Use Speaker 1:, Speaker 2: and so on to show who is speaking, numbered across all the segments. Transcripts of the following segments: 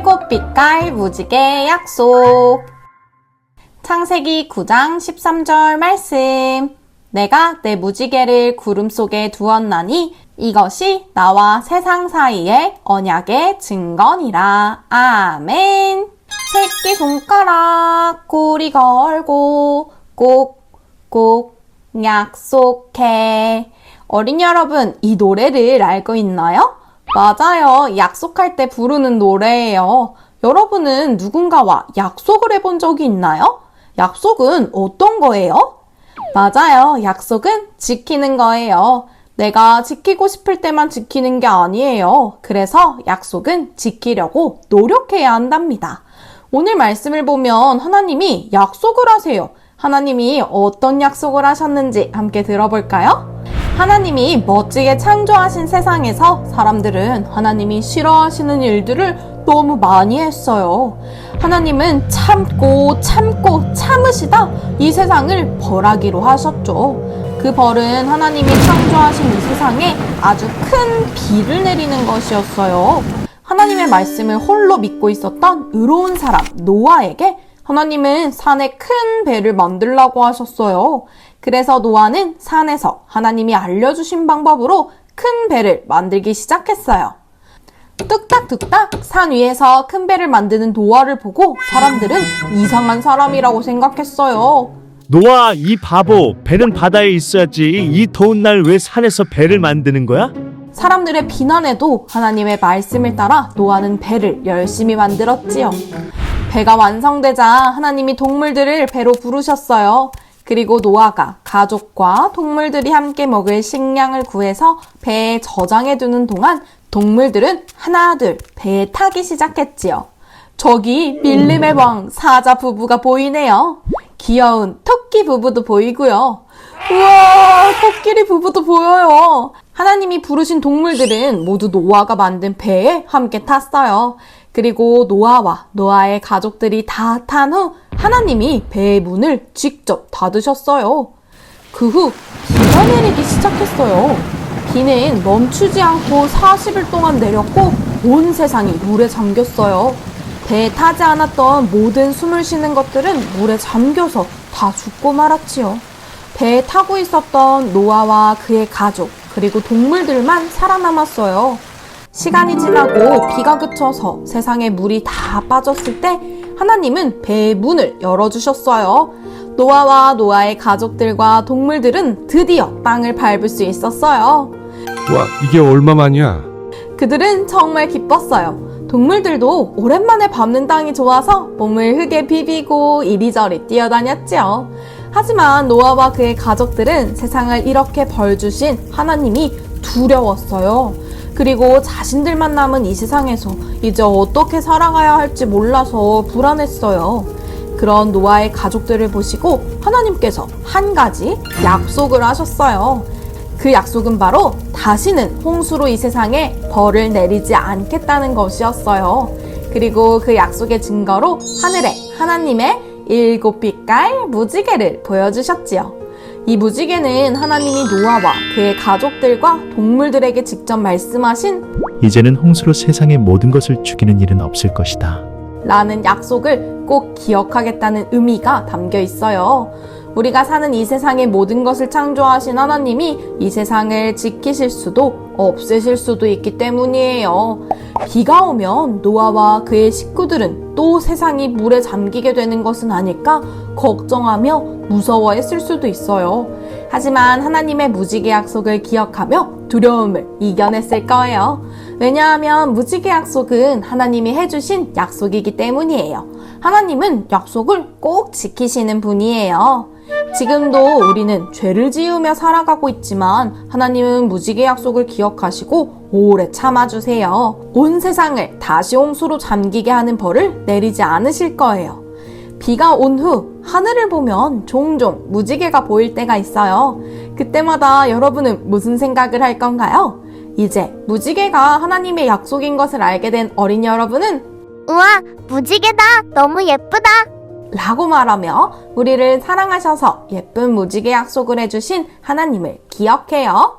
Speaker 1: 일곱 빛깔 무지개 약속. 창세기 9장 13절 말씀. 내가 내 무지개를 구름 속에 두었나니 이것이 나와 세상 사이의 언약의 증거니라. 아멘. 새끼손가락 고리 걸고 꼭꼭 약속해. 어린이 여러분, 이 노래를 알고 있나요? 맞아요. 약속할 때 부르는 노래예요. 여러분은 누군가와 약속을 해본 적이 있나요? 약속은 어떤 거예요? 맞아요. 약속은 지키는 거예요. 내가 지키고 싶을 때만 지키는 게 아니에요. 그래서 약속은 지키려고 노력해야 한답니다. 오늘 말씀을 보면 하나님이 약속을 하세요. 하나님이 어떤 약속을 하셨는지 함께 들어볼까요? 하나님이 멋지게 창조하신 세상에서 사람들은 하나님이 싫어하시는 일들을 너무 많이 했어요. 하나님은 참고 참으시다 이 세상을 벌하기로 하셨죠. 그 벌은 하나님이 창조하신 이 세상에 아주 큰 비를 내리는 것이었어요. 하나님의 말씀을 홀로 믿고 있었던 의로운 사람 노아에게 하나님은 산에 큰 배를 만들라고 하셨어요. 그래서 노아는 산에서 하나님이 알려주신 방법으로 큰 배를 만들기 시작했어요. 뚝딱뚝딱 산 위에서 큰 배를 만드는 노아를 보고 사람들은 이상한 사람이라고 생각했어요.
Speaker 2: 노아, 이 바보, 배는 바다에 있어야지. 이 더운 날 왜 산에서 배를 만드는 거야?
Speaker 1: 사람들의 비난에도 하나님의 말씀을 따라 노아는 배를 열심히 만들었지요. 배가 완성되자 하나님이 동물들을 배로 부르셨어요. 그리고 노아가 가족과 동물들이 함께 먹을 식량을 구해서 배에 저장해 두는 동안 동물들은 하나둘 배에 타기 시작했지요. 저기 밀림의 왕 사자 부부가 보이네요. 귀여운 토끼 부부도 보이고요. 우와, 코끼리 부부도 보여요. 하나님이 부르신 동물들은 모두 노아가 만든 배에 함께 탔어요. 그리고 노아와 노아의 가족들이 다 탄 후 하나님이 배의 문을 직접 닫으셨어요. 그 후 비가 내리기 시작했어요. 비는 멈추지 않고 40일 동안 내렸고 온 세상이 물에 잠겼어요. 배에 타지 않았던 모든 숨을 쉬는 것들은 물에 잠겨서 다 죽고 말았지요. 배에 타고 있었던 노아와 그의 가족 그리고 동물들만 살아남았어요. 시간이 지나고 비가 그쳐서 세상에 물이 다 빠졌을 때 하나님은 배의 문을 열어주셨어요. 노아와 노아의 가족들과 동물들은 드디어 땅을 밟을 수 있었어요.
Speaker 3: 와, 이게 얼마만이야?
Speaker 1: 그들은 정말 기뻤어요. 동물들도 오랜만에 밟는 땅이 좋아서 몸을 흙에 비비고 이리저리 뛰어다녔지요. 하지만 노아와 그의 가족들은 세상을 이렇게 벌 주신 하나님이 두려웠어요. 그리고 자신들만 남은 이 세상에서 이제 어떻게 살아가야 할지 몰라서 불안했어요. 그런 노아의 가족들을 보시고 하나님께서 한 가지 약속을 하셨어요. 그 약속은 바로 다시는 홍수로 이 세상에 벌을 내리지 않겠다는 것이었어요. 그리고 그 약속의 증거로 하늘에 하나님의 일곱 빛깔 무지개를 보여주셨지요. 이 무지개는 하나님이 노아와 그의 가족들과 동물들에게 직접 말씀하신
Speaker 4: 이제는 홍수로 세상의 모든 것을 죽이는 일은 없을 것이다
Speaker 1: 라는 약속을 꼭 기억하겠다는 의미가 담겨 있어요. 우리가 사는 이 세상의 모든 것을 창조하신 하나님이 이 세상을 지키실 수도 없애실 수도 있기 때문이에요. 비가 오면 노아와 그의 식구들은 또 세상이 물에 잠기게 되는 것은 아닐까 걱정하며 무서워했을 수도 있어요. 하지만 하나님의 무지개 약속을 기억하며 두려움을 이겨냈을 거예요. 왜냐하면 무지개 약속은 하나님이 해주신 약속이기 때문이에요. 하나님은 약속을 꼭 지키시는 분이에요. 지금도 우리는 죄를 지으며 살아가고 있지만 하나님은 무지개 약속을 기억하시고 오래 참아주세요. 온 세상을 다시 홍수로 잠기게 하는 벌을 내리지 않으실 거예요. 비가 온 후 하늘을 보면 종종 무지개가 보일 때가 있어요. 그때마다 여러분은 무슨 생각을 할 건가요? 이제 무지개가 하나님의 약속인 것을 알게 된 어린이 여러분은
Speaker 5: 우와, 무지개다. 너무 예쁘다.
Speaker 1: 라고 말하며 우리를 사랑하셔서 예쁜 무지개 약속을 해주신 하나님을 기억해요.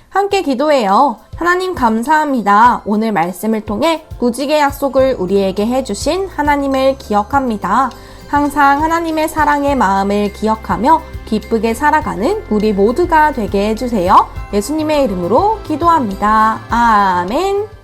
Speaker 1: 함께 기도해요. 하나님 감사합니다. 오늘 말씀을 통해 무지개 약속을 우리에게 해주신 하나님을 기억합니다. 항상 하나님의 사랑의 마음을 기억하며 기쁘게 살아가는 우리 모두가 되게 해주세요. 예수님의 이름으로 기도합니다. 아멘.